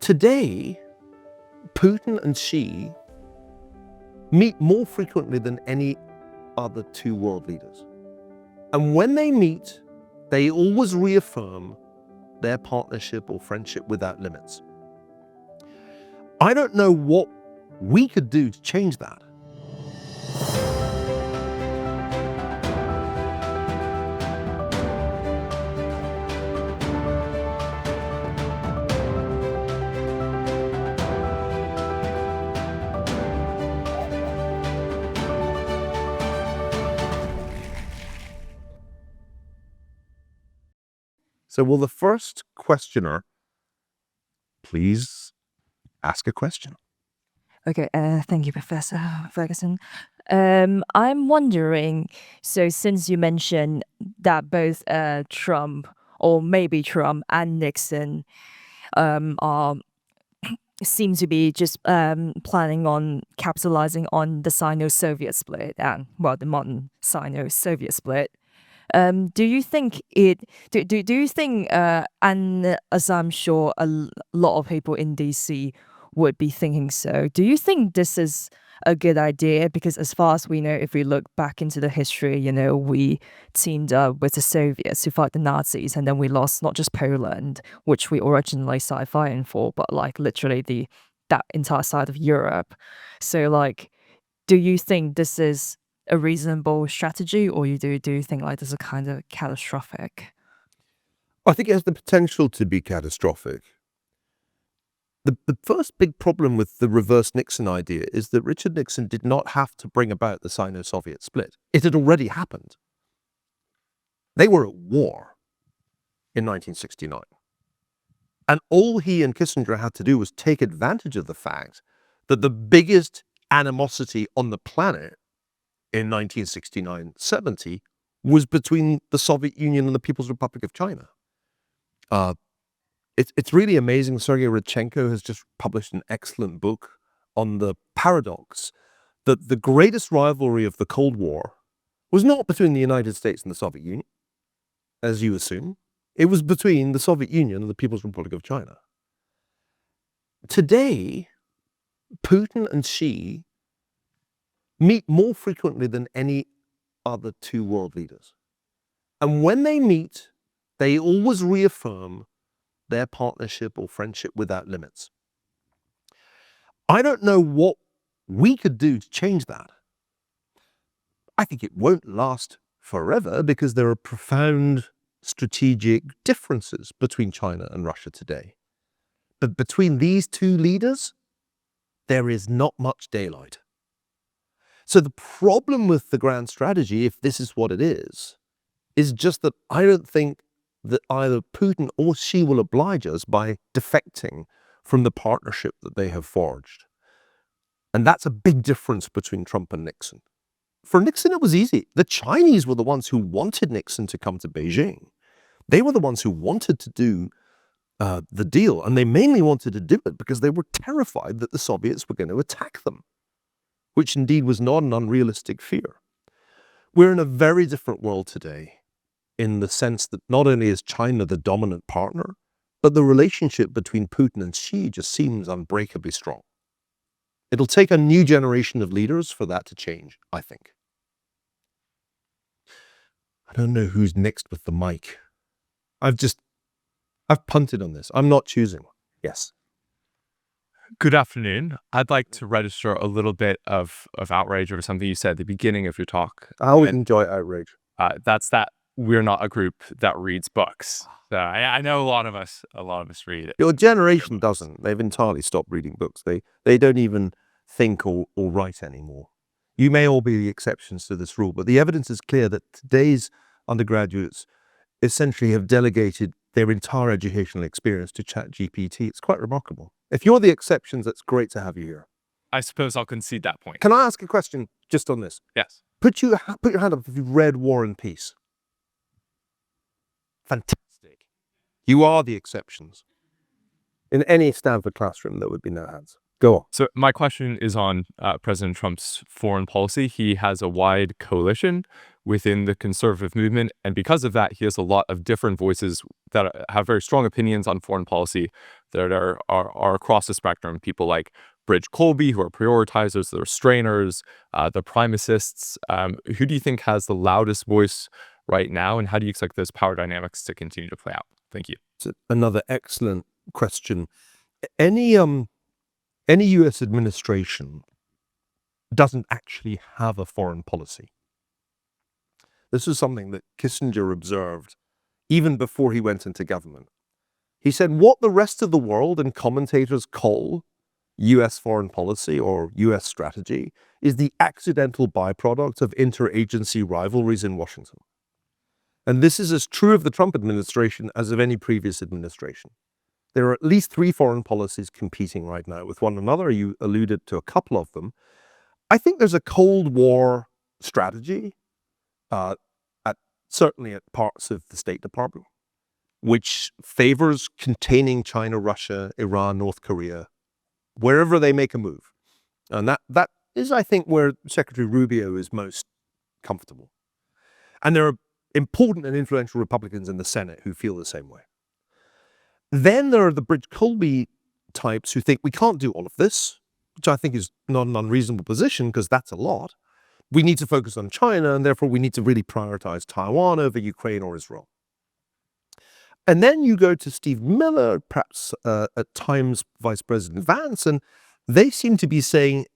Today, Putin and Xi meet more frequently than any other two world leaders. And when they meet, they always reaffirm their partnership or friendship without limits. I don't know what we could do to change that. So will the first questioner please ask a question? Okay, thank you, Professor Ferguson. I'm wondering, so since you mentioned that both Trump, or maybe Trump and Nixon, are seem to be just planning on capitalizing on the Sino-Soviet split and, well, the modern Sino-Soviet split. Do you think do you think, and as I'm sure lot of people in DC would be thinking so, do you think this is a good idea? Because as far as we know, if we look back into the history, we teamed up with the Soviets to fight the Nazis, and then we lost not just Poland, which we originally started fighting for, but like literally that entire side of Europe. So like, do you think this is a reasonable strategy, or do you think like this is kind of catastrophic? I think it has the potential to be catastrophic. The first big problem with the reverse Nixon idea is that Richard Nixon did not have to bring about the Sino-Soviet split. It had already happened. They were at war in 1969. And all he and Kissinger had to do was take advantage of the fact that the biggest animosity on the planet in 1969-70 was between the Soviet Union and the People's Republic of China. It's really amazing. Sergei Radchenko has just published an excellent book on the paradox that the greatest rivalry of the Cold War was not between the United States and the Soviet Union, as you assume. It was between the Soviet Union and the People's Republic of China. Today, Putin and Xi meet more frequently than any other two world leaders. And when they meet, they always reaffirm their partnership or friendship without limits. I don't know what we could do to change that. I think it won't last forever because there are profound strategic differences between China and Russia today. But between these two leaders, there is not much daylight. So the problem with the grand strategy, if this is what it is just that I don't think that either Putin or Xi will oblige us by defecting from the partnership that they have forged. And that's a big difference between Trump and Nixon. For Nixon, it was easy. The Chinese were the ones who wanted Nixon to come to Beijing. They were the ones who wanted to do the deal, and they mainly wanted to do it because they were terrified that the Soviets were going to attack them, which indeed was not an unrealistic fear. We're in a very different world today in the sense that not only is China the dominant partner, but the relationship between Putin and Xi just seems unbreakably strong. It'll take a new generation of leaders for that to change, I think. I don't know who's next with the mic. I've punted on this. I'm not choosing one. Yes. Good afternoon. I'd like to register a little bit of outrage over something you said at the beginning of your talk. I always enjoy outrage. That's that we're not a group that reads books. So I know a lot of us read it. Your generation doesn't. They've entirely stopped reading books. They don't even think or write anymore. You may all be the exceptions to this rule, but the evidence is clear that today's undergraduates essentially have delegated their entire educational experience to ChatGPT. It's quite remarkable. If you're the exceptions, it's great to have you here. I suppose I'll concede that point. Can I ask a question just on this? Yes. Put your hand up if you've read War and Peace. Fantastic. You are the exceptions. In any Stanford classroom, there would be no hands. Go on. So my question is on President Trump's foreign policy. He has a wide coalition within the conservative movement, and because of that, he has a lot of different voices that have very strong opinions on foreign policy that are across the spectrum. People like Bridge Colby, who are prioritizers, the restrainers, the primicists. Who do you think has the loudest voice right now, and how do you expect those power dynamics to continue to play out? Thank you. It's another excellent question. Any U.S. administration doesn't actually have a foreign policy. This is something that Kissinger observed even before he went into government. He said what the rest of the world and commentators call U.S. foreign policy or U.S. strategy is the accidental byproduct of interagency rivalries in Washington. And this is as true of the Trump administration as of any previous administration. There are at least 3 foreign policies competing right now with one another. You alluded to a couple of them. I think there's a Cold War strategy, certainly at parts of the State Department, which favors containing China, Russia, Iran, North Korea, wherever they make a move. And that is, I think, where Secretary Rubio is most comfortable. And there are important and influential Republicans in the Senate who feel the same way. Then there are the Bridge Colby types who think we can't do all of this, which I think is not an unreasonable position because that's a lot. We need to focus on China, and therefore we need to really prioritize Taiwan over Ukraine or Israel. And then you go to Steve Miller, perhaps at times Vice President Vance, and they seem to be saying,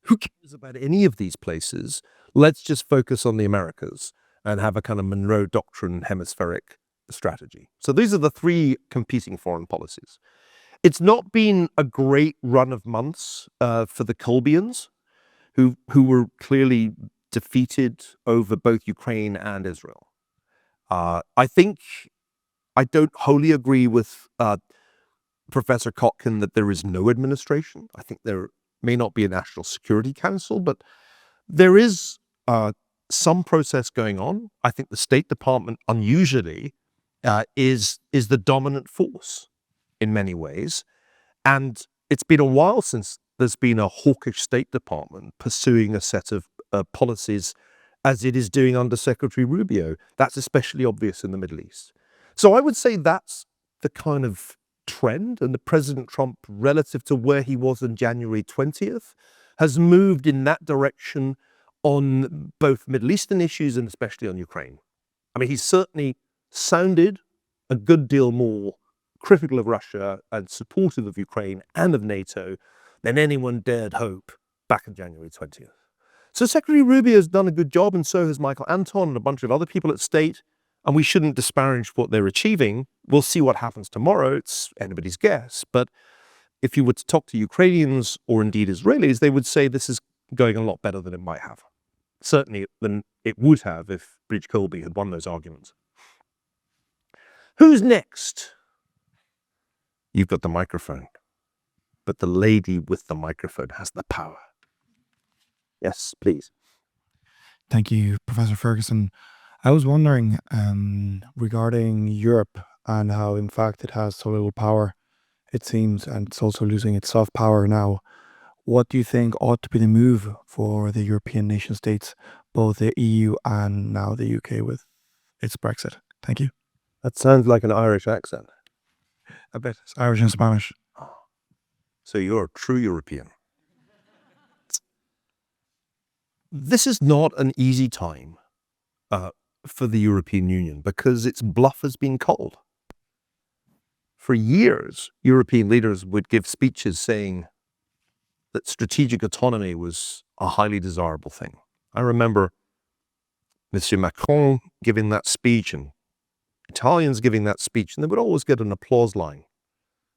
who cares about any of these places? Let's just focus on the Americas and have a kind of Monroe Doctrine hemispheric strategy. So these are the 3 competing foreign policies. It's not been a great run of months for the Colbians, who were clearly defeated over both Ukraine and Israel. I think I don't wholly agree with Professor Kotkin that there is no administration. I think there may not be a National Security Council, but there is some process going on. I think the State Department, unusually, is the dominant force in many ways. And it's been a while since there's been a hawkish State Department pursuing a set of policies as it is doing under Secretary Rubio. That's especially obvious in the Middle East. So I would say that's the kind of trend, and the President Trump, relative to where he was on January 20th, has moved in that direction on both Middle Eastern issues and especially on Ukraine. I mean, he's certainly sounded a good deal more critical of Russia and supportive of Ukraine and of NATO than anyone dared hope back on January 20th. So Secretary Rubio has done a good job, and so has Michael Anton and a bunch of other people at State, and we shouldn't disparage what they're achieving. We'll see what happens tomorrow. It's anybody's guess. But if you were to talk to Ukrainians or indeed Israelis, they would say this is going a lot better than it might have. Certainly than it would have if Bridge Colby had won those arguments. Who's next? You've got the microphone, but the lady with the microphone has the power. Yes, please. Thank you, Professor Ferguson. I was wondering regarding Europe and how, in fact, it has so little power, it seems, and it's also losing its soft power now. What do you think ought to be the move for the European nation states, both the EU and now the UK with its Brexit? Thank you. That sounds like an Irish accent. A bit. It's Irish and Spanish. So you're a true European. This is not an easy time for the European Union because its bluff has been called. For years, European leaders would give speeches saying that strategic autonomy was a highly desirable thing. I remember Monsieur Macron giving that speech and Italians giving that speech, and they would always get an applause line.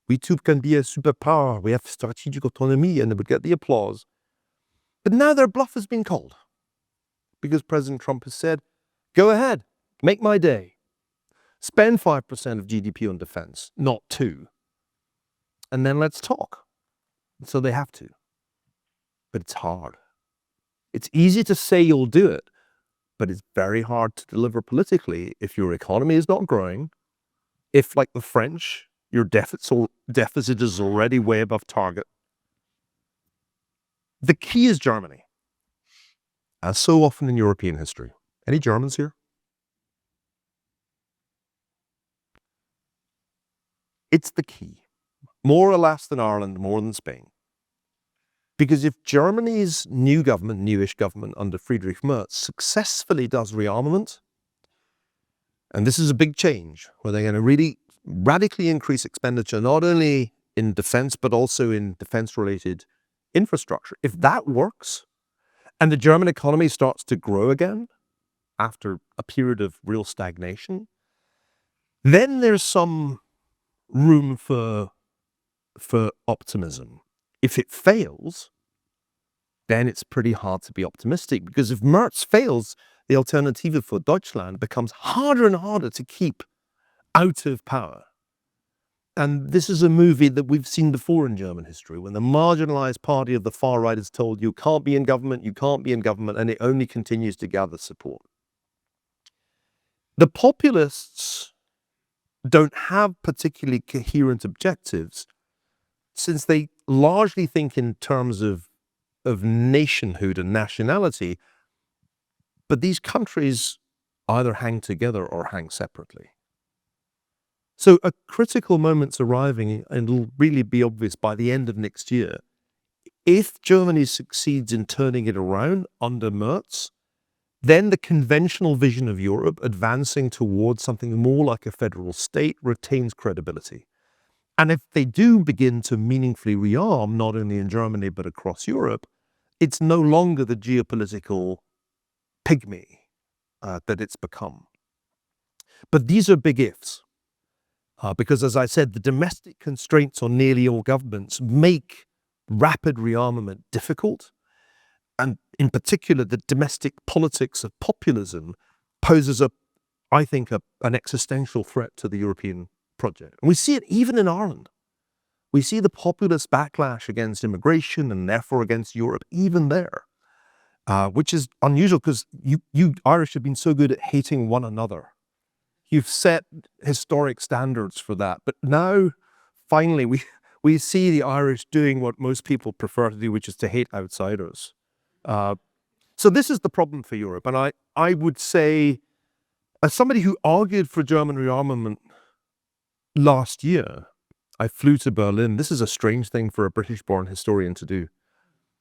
We too can be a superpower, we have strategic autonomy, and they would get the applause. But now their bluff has been called because President Trump has said, go ahead, make my day. Spend 5% of GDP on defense, not 2%. And then let's talk. So they have to. But it's hard. It's easy to say you'll do it, but it's very hard to deliver politically if your economy is not growing, if, like the French, your deficit is already way above target, The key is Germany. As so often in European history. Any Germans here? It's the key. More or less than Ireland, more than Spain. Because if Germany's new government, newish government under Friedrich Merz, successfully does rearmament, and this is a big change, where they're going to really radically increase expenditure, not only in defense, but also in defense-related infrastructure. If that works, and the German economy starts to grow again after a period of real stagnation, then there's some room for optimism. If it fails, then it's pretty hard to be optimistic, because if Merz fails, the Alternative for Deutschland becomes harder and harder to keep out of power. And this is a movie that we've seen before in German history, when the marginalized party of the far right is told, you can't be in government, and it only continues to gather support. The populists don't have particularly coherent objectives, since they largely think in terms of nationhood and nationality, but these countries either hang together or hang separately. So a critical moment's arriving, and it'll really be obvious by the end of next year. If Germany succeeds in turning it around under Merz, then the conventional vision of Europe advancing towards something more like a federal state retains credibility. And if they do begin to meaningfully rearm, not only in Germany but across Europe, it's no longer the geopolitical pygmy that it's become. But these are big ifs. Because, as I said, the domestic constraints on nearly all governments make rapid rearmament difficult. And in particular, the domestic politics of populism poses, I think, an existential threat to the European project. And we see it even in Ireland. We see the populist backlash against immigration and therefore against Europe even there, which is unusual, because you Irish have been so good at hating one another. You've set historic standards for that. But now, finally, we see the Irish doing what most people prefer to do, which is to hate outsiders. So this is the problem for Europe. And I would say, as somebody who argued for German rearmament last year, I flew to Berlin. This is a strange thing for a British-born historian to do.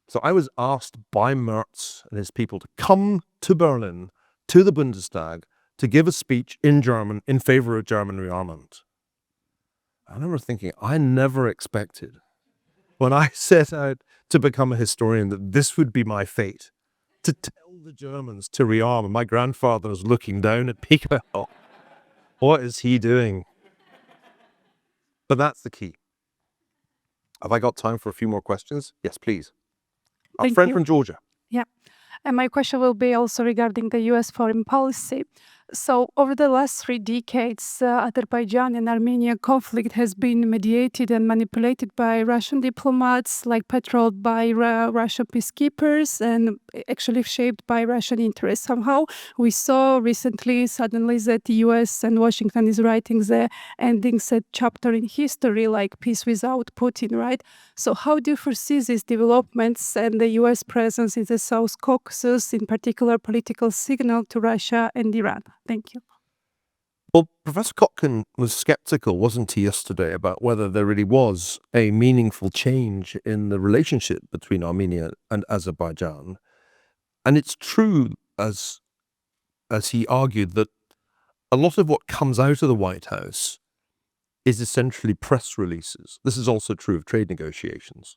So I was asked by Merz and his people to come to Berlin, to the Bundestag, to give a speech in German in favor of German rearmament. I remember thinking, I never expected, when I set out to become a historian, that this would be my fate, to tell the Germans to rearm. And my grandfather was looking down at me, oh, what is he doing? But that's the key. Have I got time for a few more questions? Yes, please. Our friend from Georgia. Yeah. And my question will be also regarding the US foreign policy. So over the last 3 decades, Azerbaijan and Armenia conflict has been mediated and manipulated by Russian diplomats, like patrolled by Russian peacekeepers, and actually shaped by Russian interests. Somehow we saw recently suddenly that the US and Washington is writing the ending set chapter in history, like peace without Putin, right? So how do you foresee these developments and the US presence in the South Caucasus, in particular political signal to Russia and Iran? Thank you. Well, Professor Kotkin was skeptical, wasn't he, yesterday, about whether there really was a meaningful change in the relationship between Armenia and Azerbaijan. And it's true, as he argued, that a lot of what comes out of the White House is essentially press releases. This is also true of trade negotiations,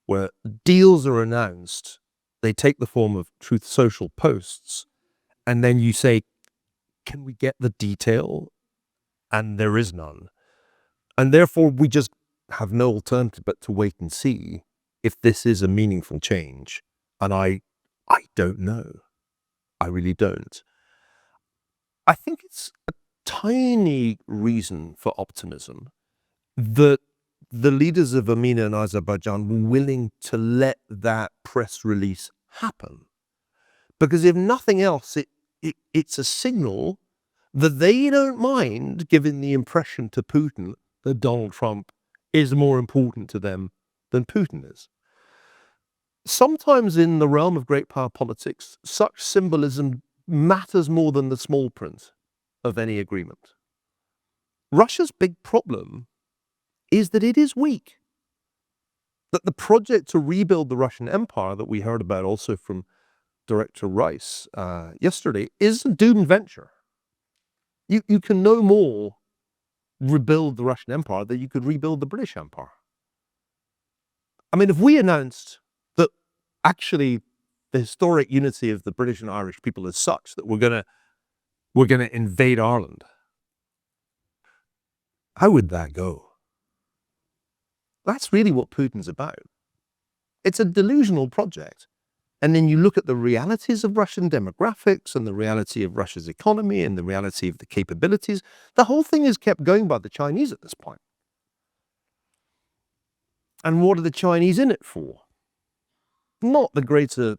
where deals are announced, they take the form of Truth Social posts, and then you say, can we get the detail? And there is none. And therefore, we just have no alternative but to wait and see if this is a meaningful change. And I don't know. I really don't. I think it's a tiny reason for optimism that the leaders of Armenia and Azerbaijan were willing to let that press release happen. Because if nothing else, it's a signal that they don't mind giving the impression to Putin that Donald Trump is more important to them than Putin is. sometimes in the realm of great power politics, such symbolism matters more than the small print of any agreement. Russia's big problem is that it is weak. That the project to rebuild the Russian Empire that we heard about also from Director Rice yesterday is a doomed venture. You can no more rebuild the Russian Empire than you could rebuild the British Empire. I mean, if we announced that actually the historic unity of the British and Irish people is such that we're gonna invade Ireland, how would that go? That's really what Putin's about. It's a delusional project. And then you look at the realities of Russian demographics and the reality of Russia's economy and the reality of the capabilities. The whole thing is kept going by the Chinese at this point. And what are the Chinese in it for? Not the greater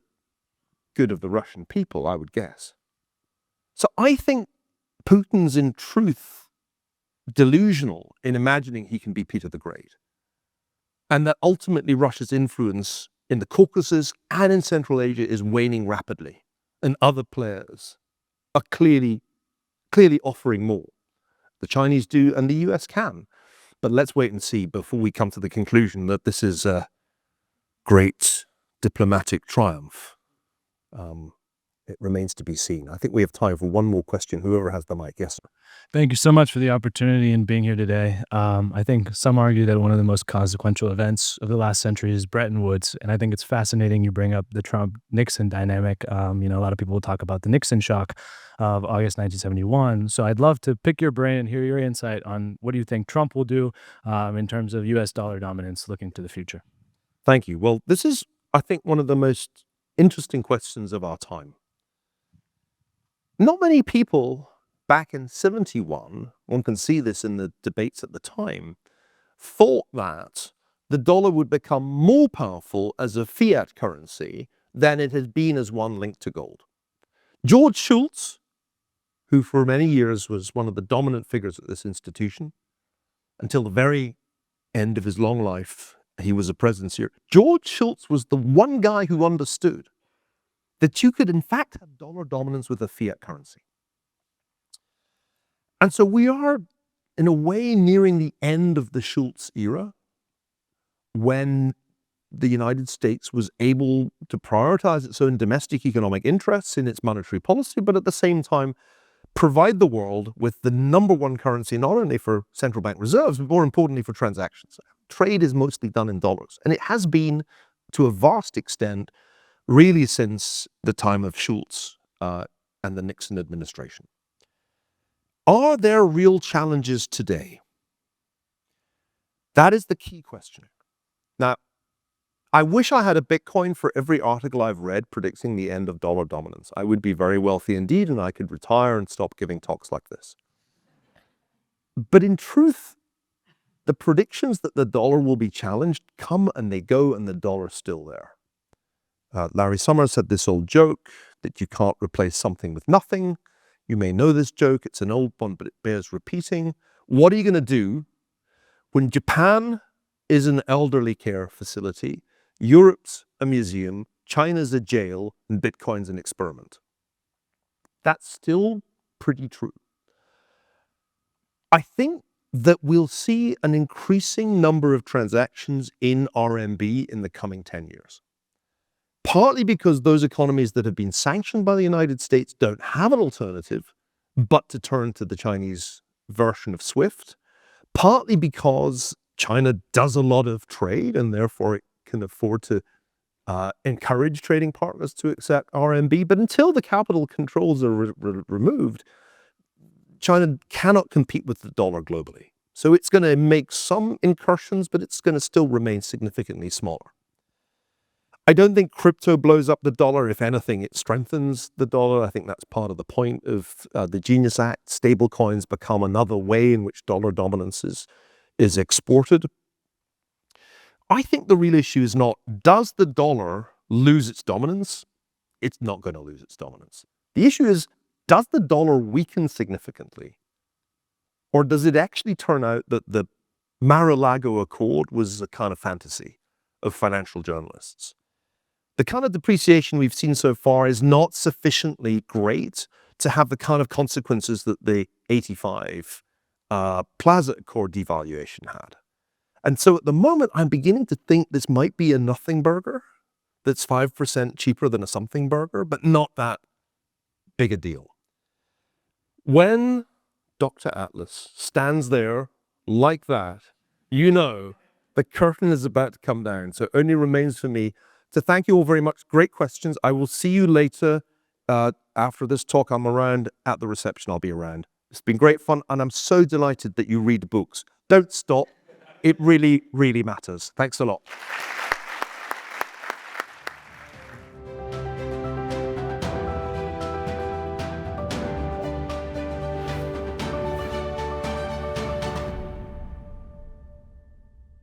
good of the Russian people, I would guess. So I think Putin's in truth delusional in imagining he can be Peter the Great. And that ultimately Russia's influence in the Caucasus and in Central Asia is waning rapidly. And other players are clearly offering more. The Chinese do and the US can. But let's wait and see before we come to the conclusion that this is a great diplomatic triumph. It remains to be seen. I think we have time for one more question. Whoever has the mic. Yes, sir. Thank you so much for the opportunity and being here today. I think some argue that one of the most consequential events of the last century is Bretton Woods, and I think it's fascinating you bring up the Trump-Nixon dynamic. A lot of people will talk about the Nixon shock of August 1971. So I'd love to pick your brain and hear your insight on what do you think Trump will do in terms of U.S. dollar dominance looking to the future. Thank you. Well, this is, I think, one of the most interesting questions of our time. Not many people back in 71, one can see this in the debates at the time, thought that the dollar would become more powerful as a fiat currency than it has been as one linked to gold. George Shultz, who for many years was one of the dominant figures at this institution, until the very end of his long life, he was a presidency here. George Shultz was the one guy who understood that you could in fact have dollar dominance with a fiat currency. And so we are, in a way, nearing the end of the Schultz era, when the United States was able to prioritize its own domestic economic interests in its monetary policy, but at the same time provide the world with the number one currency, not only for central bank reserves, but more importantly for transactions. Trade is mostly done in dollars, and it has been, to a vast extent, really since the time of Schultz and the Nixon administration. Are there real challenges today? That is the key question. Now, I wish I had a Bitcoin for every article I've read predicting the end of dollar dominance. I would be very wealthy indeed, and I could retire and stop giving talks like this. But in truth, the predictions that the dollar will be challenged come and they go, and the dollar's still there. Larry Summers had this old joke that you can't replace something with nothing. You may know this joke. It's an old one, but it bears repeating. What are you going to do when Japan is an elderly care facility, Europe's a museum, China's a jail, and Bitcoin's an experiment? That's still pretty true. I think that we'll see an increasing number of transactions in RMB in the coming 10 years. Partly because those economies that have been sanctioned by the United States don't have an alternative but to turn to the Chinese version of SWIFT. Partly because China does a lot of trade and therefore it can afford to encourage trading partners to accept RMB. But until the capital controls are removed, China cannot compete with the dollar globally. So it's going to make some incursions, but it's going to still remain significantly smaller. I don't think crypto blows up the dollar. If anything, it strengthens the dollar. I think that's part of the point of the Genius Act. Stable coins become another way in which dollar dominance is exported. I think the real issue is not, does the dollar lose its dominance? It's not going to lose its dominance. The issue is, does the dollar weaken significantly? Or does it actually turn out that the Mar-a-Lago Accord was a kind of fantasy of financial journalists? the kind of depreciation we've seen so far is not sufficiently great to have the kind of consequences that the 85 Plaza Accord devaluation had. And so at the moment, I'm beginning to think this might be a nothing burger that's 5% cheaper than a something burger, but not that big a deal. When Dr. Atlas stands there like that, you know the curtain is about to come down. So it only remains for me to thank you all very much. Great questions. I will see you later after this talk. I'm around at the reception. I'll be around. It's been great fun, and I'm so delighted that you read books. Don't stop. It really, really matters. Thanks a lot.